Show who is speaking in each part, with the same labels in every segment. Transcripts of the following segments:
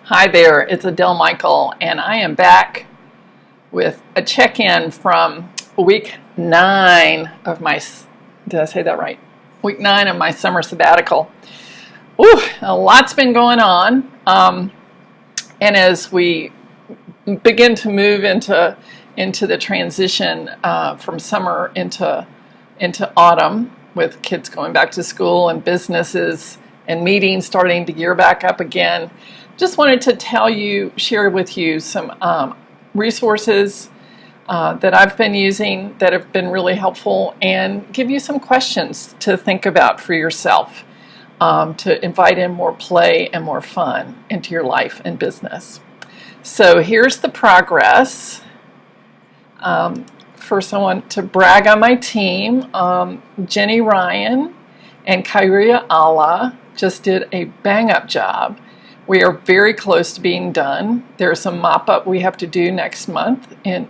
Speaker 1: Hi there, it's Adele Michael, and I am back with a check-in from week 9 of my, did I say that right? Week 9 of my summer sabbatical. Ooh, a lot's been going on, and as we begin to move into the transition from summer into autumn, with kids going back to school and businesses and meetings starting to gear back up again, just wanted to share with you some resources that I've been using that have been really helpful, and give you some questions to think about for yourself to invite in more play and more fun into your life and business. So here's the progress. First, I want to brag on my team. Jenny Ryan and Kyria Allah just did a bang-up job. We are very close to being done. There's some mop-up we have to do next month, and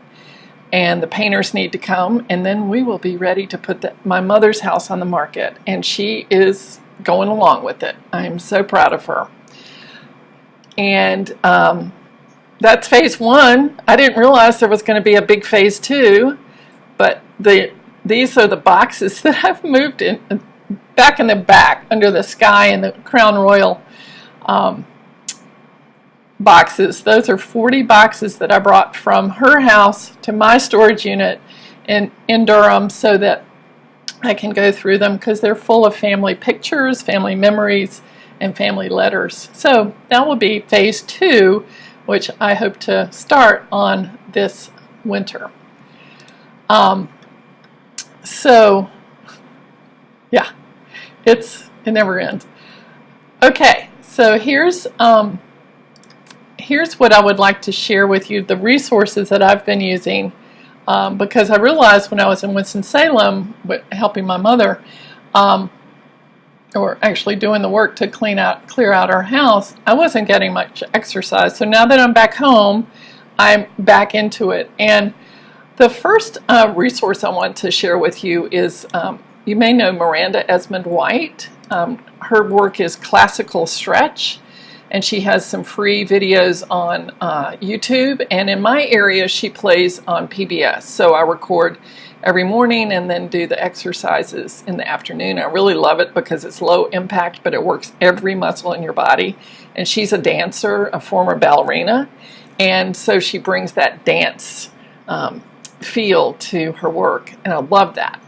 Speaker 1: the painters need to come, and then we will be ready to put my mother's house on the market, and she is going along with it. I'm so proud of her. And that's phase 1. I didn't realize there was going to be a big phase 2, but these are the boxes that I've moved in back in the back under the Sky and the Crown Royal boxes. Those are 40 boxes that I brought from her house to my storage unit in Durham, so that I can go through them, because they're full of family pictures, family memories, and family letters. So that will be phase 2, which I hope to start on this winter. So yeah, it never ends. Okay, so here's what I would like to share with you, the resources that I've been using, because I realized when I was in Winston-Salem helping my mother, or actually doing the work to clear out our house, I wasn't getting much exercise. So now that I'm back home, I'm back into it. And the first resource I want to share with you is, you may know Miranda Esmond White. Her work is Classical Stretch, and she has some free videos on YouTube, and in my area she plays on PBS. So I record every morning and then do the exercises in the afternoon. I really love it because it's low impact, but it works every muscle in your body. And she's a dancer, a former ballerina, and so she brings that dance feel to her work, and I love that.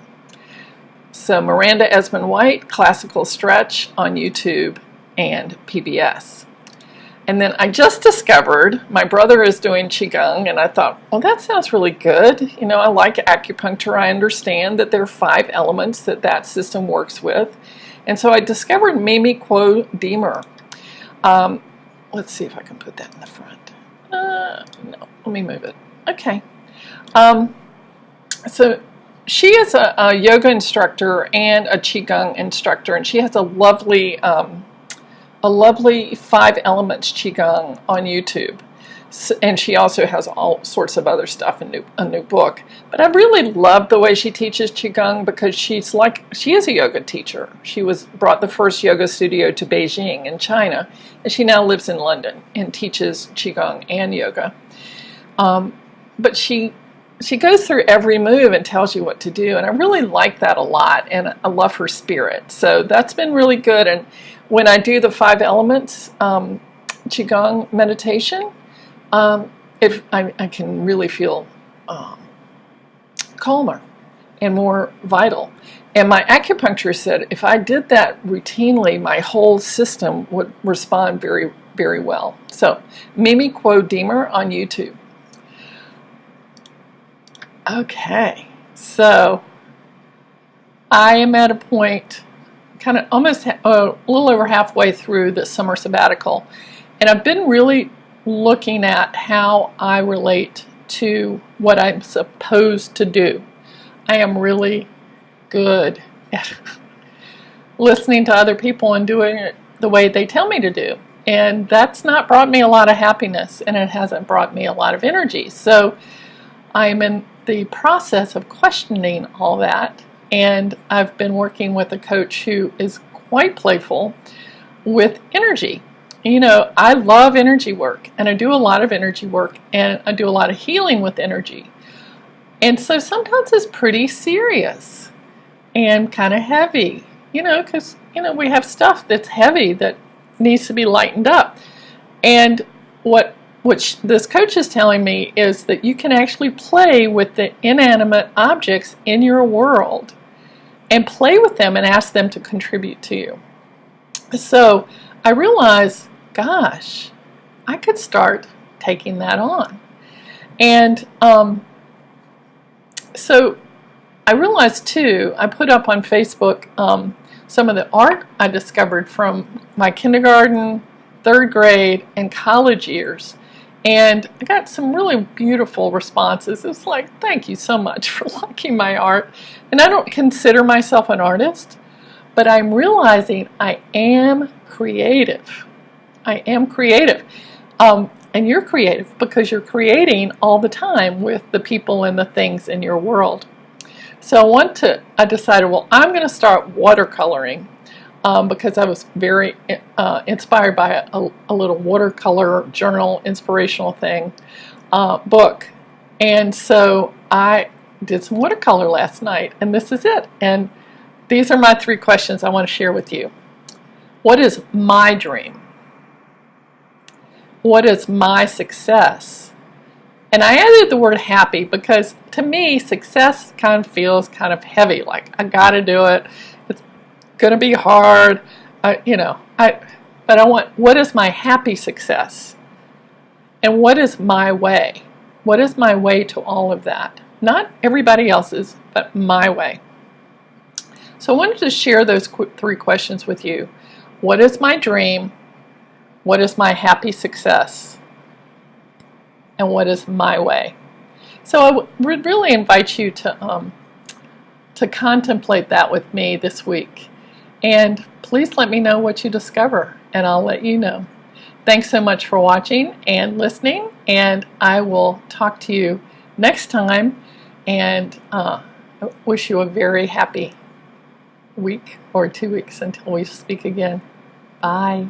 Speaker 1: So Miranda Esmond White, Classical Stretch on YouTube and PBS. And then I just discovered my brother is doing Qigong, and I thought, well, that sounds really good. You know, I like acupuncture. I understand that there are 5 elements that system works with. And so I discovered Mimi Kuo Deemer. Let's see if I can put that in the front. No, let me move it. Okay. So she is a yoga instructor and a Qigong instructor, and she has a lovely 5 elements Qigong on YouTube. And she also has all sorts of other stuff in a new book. But I really love the way she teaches Qigong, because she is a yoga teacher. She brought the first yoga studio to Beijing in China, and she now lives in London and teaches Qigong and yoga. But she goes through every move and tells you what to do, and I really like that a lot, and I love her spirit. So that's been really good. And when I do the 5 elements Qigong meditation, if I can really feel calmer and more vital. And my acupuncturist said if I did that routinely, my whole system would respond very, very well. So Mimi Kuo Deemer on YouTube. Okay, so I am at a point, kind of almost a little over halfway through the summer sabbatical, and I've been really looking at how I relate to what I'm supposed to do. I am really good at listening to other people and doing it the way they tell me to do, and that's not brought me a lot of happiness, and it hasn't brought me a lot of energy. So I'm in the process of questioning all that, and I've been working with a coach who is quite playful with energy. You know, I love energy work, and I do a lot of energy work, and I do a lot of healing with energy. And so sometimes it's pretty serious and kind of heavy, you know, because, you know, we have stuff that's heavy that needs to be lightened up. And what this coach is telling me is that you can actually play with the inanimate objects in your world and play with them and ask them to contribute to you. So I realized, gosh, I could start taking that on. And so I realized too, I put up on Facebook some of the art I discovered from my kindergarten, third grade, and college years. And I got some really beautiful responses. It's like, thank you so much for liking my art. And I don't consider myself an artist, but I'm realizing I am creative. I am creative. And you're creative because you're creating all the time with the people and the things in your world. So I decided, well, I'm going to start watercoloring because I was very inspired by a little watercolor journal inspirational thing book. And so I did some watercolor last night, and this is it. And these are my 3 questions I want to share with you. What is my dream? What is my success? And I added the word happy because to me, success kind of feels kind of heavy, like I got to do it. It's going to be hard, but I want, what is my happy success? And what is my way? What is my way to all of that? Not everybody else's, but my way. So I wanted to share those 3 questions with you. What is my dream? What is my happy success? And what is my way? So I would really invite you to contemplate that with me this week. And please let me know what you discover, and I'll let you know. Thanks so much for watching and listening, and I will talk to you next time, and I wish you a very happy week or 2 weeks until we speak again. Bye.